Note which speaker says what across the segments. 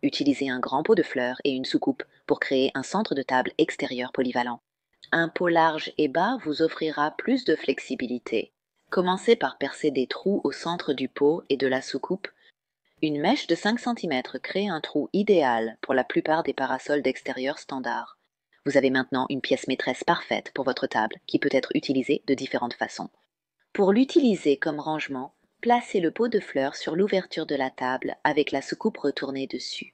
Speaker 1: Utilisez un grand pot de fleurs et une soucoupe pour créer un centre de table extérieur polyvalent. Un pot large et bas vous offrira plus de flexibilité. Commencez par percer des trous au centre du pot et de la soucoupe. Une mèche de 5 cm crée un trou idéal pour la plupart des parasols d'extérieur standard. Vous avez maintenant une pièce maîtresse parfaite pour votre table qui peut être utilisée de différentes façons. Pour l'utiliser comme rangement, placez le pot de fleurs sur l'ouverture de la table avec la soucoupe retournée dessus.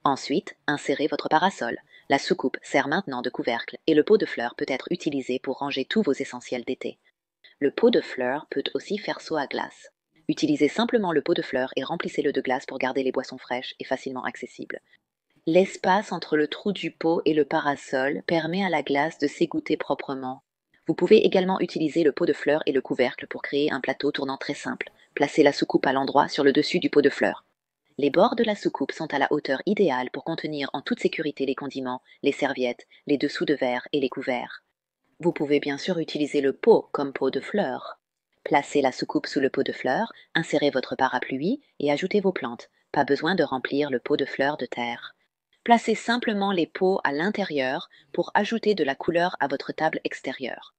Speaker 1: Ensuite, insérez votre parasol. La soucoupe sert maintenant de couvercle et le pot de fleurs peut être utilisé pour ranger tous vos essentiels d'été. Le pot de fleurs peut aussi faire seau à glace. Utilisez simplement le pot de fleurs et remplissez-le de glace pour garder les boissons fraîches et facilement accessibles. L'espace entre le trou du pot et le parasol permet à la glace de s'égoutter proprement. Vous pouvez également utiliser le pot de fleurs et le couvercle pour créer un plateau tournant très simple. Placez la soucoupe à l'endroit sur le dessus du pot de fleurs. Les bords de la soucoupe sont à la hauteur idéale pour contenir en toute sécurité les condiments, les serviettes, les dessous de verre et les couverts. Vous pouvez bien sûr utiliser le pot comme pot de fleurs. Placez la soucoupe sous le pot de fleurs, insérez votre parapluie et ajoutez vos plantes. Pas besoin de remplir le pot de fleurs de terre. Placez simplement les pots à l'intérieur pour ajouter de la couleur à votre table extérieure.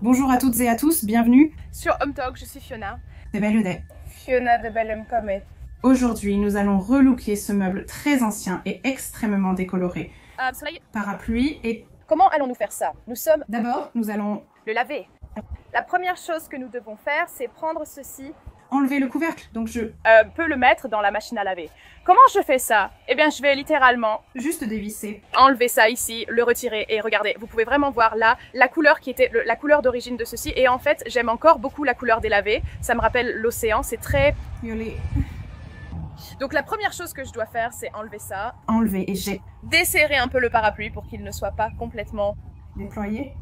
Speaker 2: Bonjour à toutes et à tous, bienvenue
Speaker 3: sur Home Talk. Je suis Fiona
Speaker 2: de Belludet.
Speaker 3: Fiona de Bellem Comet.
Speaker 2: Aujourd'hui, nous allons relooker ce meuble très ancien et extrêmement décoloré.
Speaker 3: Soleil.
Speaker 2: Parapluie et...
Speaker 3: Comment allons-nous faire ça?
Speaker 2: D'abord, nous allons...
Speaker 3: le laver. La première chose que nous devons faire, c'est prendre ceci.
Speaker 2: Enlever le couvercle, donc je...
Speaker 3: peux le mettre dans la machine à laver. Comment je fais ça? Eh bien, je vais littéralement...
Speaker 2: juste dévisser.
Speaker 3: Enlever ça ici, le retirer et regardez, vous pouvez vraiment voir là la couleur qui était la couleur d'origine de ceci. Et en fait, j'aime encore beaucoup la couleur des lavés. Ça me rappelle l'océan, c'est très...
Speaker 2: violet.
Speaker 3: Donc la première chose que je dois faire, c'est enlever ça.
Speaker 2: Enlever et j'ai...
Speaker 3: desserrer un peu le parapluie pour qu'il ne soit pas complètement...
Speaker 2: déployé.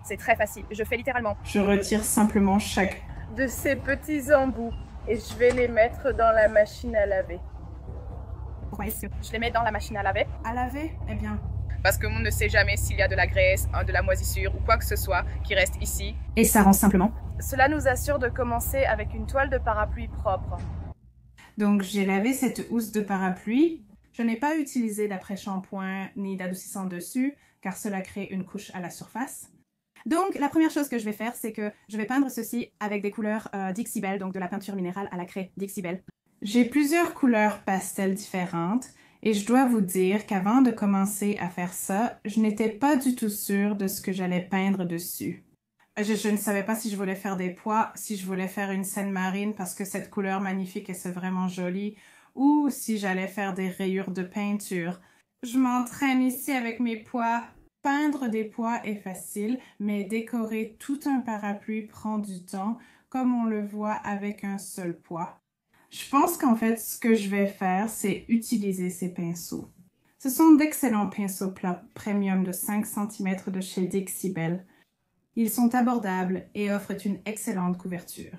Speaker 3: C'est très facile, je fais littéralement...
Speaker 2: je retire simplement chaque...
Speaker 3: de ces petits embouts et je vais les mettre dans la machine à laver.
Speaker 2: Pourquoi est-ce que...
Speaker 3: je les mets dans la machine à laver?
Speaker 2: À laver? Eh bien...
Speaker 3: parce qu'on ne sait jamais s'il y a de la graisse, de la moisissure ou quoi que ce soit qui reste ici.
Speaker 2: Et ça rend simplement...
Speaker 3: cela nous assure de commencer avec une toile de parapluie propre.
Speaker 2: Donc j'ai lavé cette housse de parapluie. Je n'ai pas utilisé d'après-shampoing ni d'adoucissant dessus, car cela crée une couche à la surface. Donc la première chose que je vais faire, c'est que je vais peindre ceci avec des couleurs Dixie Belle, donc de la peinture minérale à la craie Dixie Belle. J'ai plusieurs couleurs pastel différentes, et je dois vous dire qu'avant de commencer à faire ça, je n'étais pas du tout sûre de ce que j'allais peindre dessus. Je ne savais pas si je voulais faire des pois, si je voulais faire une scène marine parce que cette couleur magnifique et c'est vraiment joli, ou si j'allais faire des rayures de peinture. Je m'entraîne ici avec mes pois. Peindre des pois est facile, mais décorer tout un parapluie prend du temps, comme on le voit avec un seul pois. Je pense qu'en fait, ce que je vais faire, c'est utiliser ces pinceaux. Ce sont d'excellents pinceaux plats premium de 5 cm de chez Dixie Belle. Ils sont abordables et offrent une excellente couverture.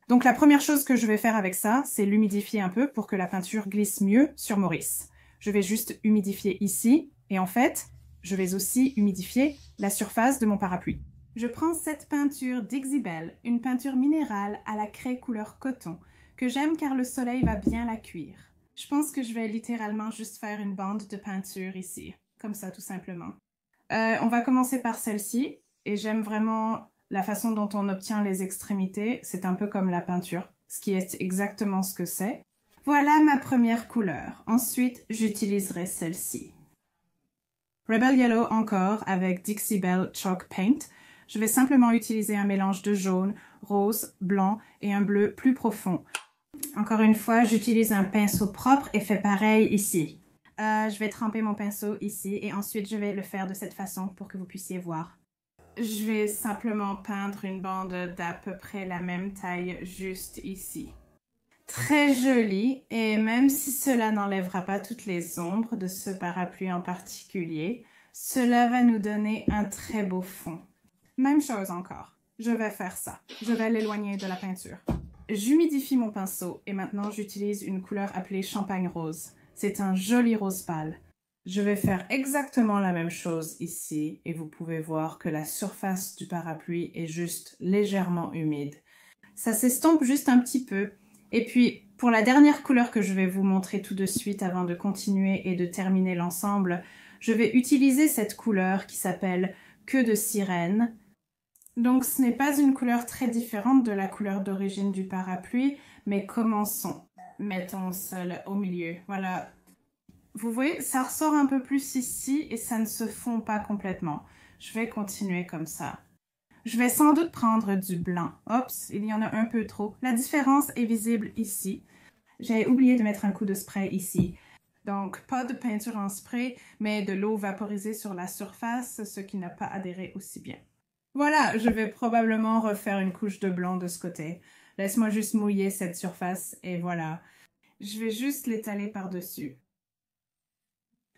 Speaker 2: Donc la première chose que je vais faire avec ça, c'est l'humidifier un peu pour que la peinture glisse mieux sur Maurice. Je vais juste humidifier ici et en fait, je vais aussi humidifier la surface de mon parapluie. Je prends cette peinture Dixie Belle, une peinture minérale à la craie couleur coton, que j'aime car le soleil va bien la cuire. Je pense que je vais littéralement juste faire une bande de peinture ici, comme ça tout simplement. On va commencer par celle-ci. Et j'aime vraiment la façon dont on obtient les extrémités. C'est un peu comme la peinture, ce qui est exactement ce que c'est. Voilà ma première couleur. Ensuite, j'utiliserai celle-ci. Rebel Yellow encore avec Dixie Belle Chalk Paint. Je vais simplement utiliser un mélange de jaune, rose, blanc et un bleu plus profond. Encore une fois, j'utilise un pinceau propre et fais pareil ici. Je vais tremper mon pinceau ici et ensuite je vais le faire de cette façon pour que vous puissiez voir. Je vais simplement peindre une bande d'à peu près la même taille juste ici. Très joli, et même si cela n'enlèvera pas toutes les ombres de ce parapluie en particulier, cela va nous donner un très beau fond. Même chose encore, je vais faire ça. Je vais l'éloigner de la peinture. J'humidifie mon pinceau et maintenant j'utilise une couleur appelée champagne rose. C'est un joli rose pâle. Je vais faire exactement la même chose ici et vous pouvez voir que la surface du parapluie est juste légèrement humide. Ça s'estompe juste un petit peu Et puis, pour la dernière couleur que je vais vous montrer tout de suite avant de continuer et de terminer l'ensemble, je vais utiliser cette couleur qui s'appelle Queue de sirène. Donc, ce n'est pas une couleur très différente de la couleur d'origine du parapluie, mais commençons. Mettons celle au milieu. Voilà. Vous voyez, ça ressort un peu plus ici et ça ne se fond pas complètement. Je vais continuer comme ça. Je vais sans doute prendre du blanc. Oups, il y en a un peu trop. La différence est visible ici. J'ai oublié de mettre un coup de spray ici. Donc, pas de peinture en spray, mais de l'eau vaporisée sur la surface, ce qui n'a pas adhéré aussi bien. Voilà, je vais probablement refaire une couche de blanc de ce côté. Laisse-moi juste mouiller cette surface et voilà. Je vais juste l'étaler par-dessus.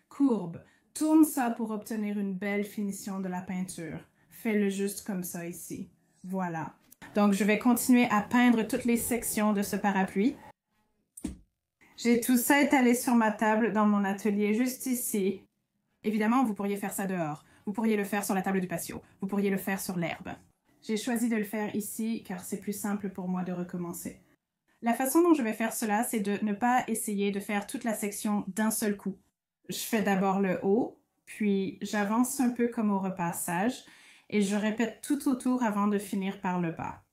Speaker 2: Courbe. Tourne ça pour obtenir une belle finition de la peinture. Fais-le juste comme ça ici. Voilà. Donc, je vais continuer à peindre toutes les sections de ce parapluie. J'ai tout ça étalé sur ma table dans mon atelier, juste ici. Évidemment, vous pourriez faire ça dehors. Vous pourriez le faire sur la table du patio. Vous pourriez le faire sur l'herbe. J'ai choisi de le faire ici car c'est plus simple pour moi de recommencer. La façon dont je vais faire cela, c'est de ne pas essayer de faire toute la section d'un seul coup. Je fais d'abord le haut, puis j'avance un peu comme au repassage et je répète tout autour avant de finir par le bas.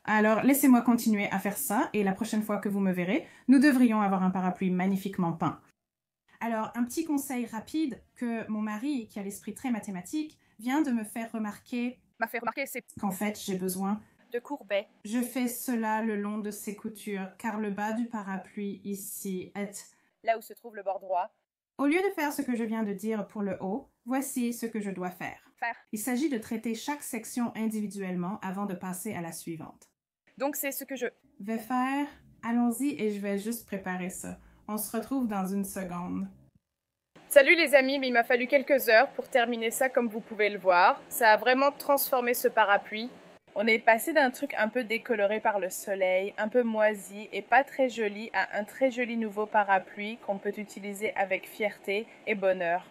Speaker 2: Alors, laissez-moi continuer à faire ça et la prochaine fois que vous me verrez, nous devrions avoir un parapluie magnifiquement peint. Alors, un petit conseil rapide que mon mari, qui a l'esprit très mathématique, vient de me faire remarquer.
Speaker 3: M'a fait remarquer, c'est
Speaker 2: Qu'en fait, j'ai besoin
Speaker 3: de courbet.
Speaker 2: Je fais cela le long de ces coutures, car le bas du parapluie ici est...
Speaker 3: Là où se trouve le bord droit.
Speaker 2: Au lieu de faire ce que je viens de dire pour le haut, voici ce que je dois faire. Il s'agit de traiter chaque section individuellement avant de passer à la suivante.
Speaker 3: Donc c'est ce que je
Speaker 2: vais faire. Allons-y et je vais juste préparer ça. On se retrouve dans une seconde.
Speaker 3: Salut les amis, mais il m'a fallu quelques heures pour terminer ça comme vous pouvez le voir. Ça a vraiment transformé ce parapluie. On est passé d'un truc un peu décoloré par le soleil, un peu moisi et pas très joli à un très joli nouveau parapluie qu'on peut utiliser avec fierté et bonheur.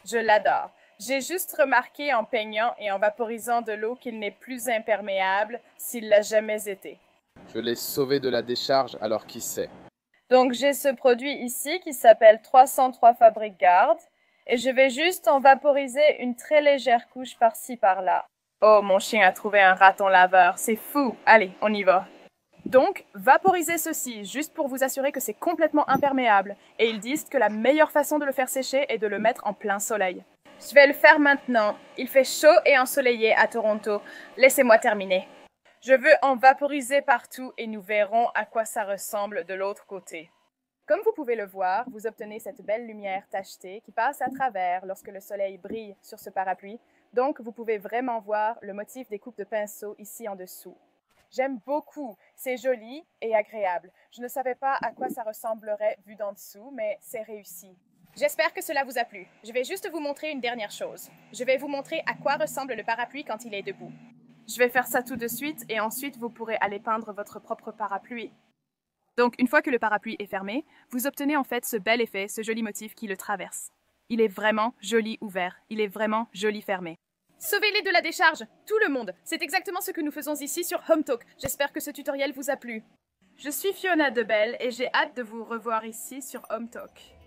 Speaker 3: Je l'adore. J'ai juste remarqué en peignant et en vaporisant de l'eau qu'il n'est plus imperméable s'il l'a jamais été.
Speaker 4: Je l'ai sauvé de la décharge, alors qui sait?
Speaker 3: Donc j'ai ce produit ici qui s'appelle 303 Fabric Guard et je vais juste en vaporiser une très légère couche par-ci par-là. Oh, mon chien a trouvé un raton laveur, c'est fou! Allez, on y va! Donc, vaporisez ceci, juste pour vous assurer que c'est complètement imperméable. Et ils disent que la meilleure façon de le faire sécher est de le mettre en plein soleil. Je vais le faire maintenant. Il fait chaud et ensoleillé à Toronto. Laissez-moi terminer. Je veux en vaporiser partout et nous verrons à quoi ça ressemble de l'autre côté. Comme vous pouvez le voir, vous obtenez cette belle lumière tachetée qui passe à travers lorsque le soleil brille sur ce parapluie. Donc, vous pouvez vraiment voir le motif des coupes de pinceau ici en dessous. J'aime beaucoup, c'est joli et agréable. Je ne savais pas à quoi ça ressemblerait vu d'en dessous, mais c'est réussi. J'espère que cela vous a plu. Je vais juste vous montrer une dernière chose. Je vais vous montrer à quoi ressemble le parapluie quand il est debout. Je vais faire ça tout de suite et ensuite vous pourrez aller peindre votre propre parapluie. Donc, une fois que le parapluie est fermé, vous obtenez en fait ce bel effet, ce joli motif qui le traverse. Il est vraiment joli ouvert, il est vraiment joli fermé. Sauvez-les de la décharge, tout le monde. C'est exactement ce que nous faisons ici sur Home Talk. J'espère que ce tutoriel vous a plu. Je suis Fiona Debelle et j'ai hâte de vous revoir ici sur Home Talk.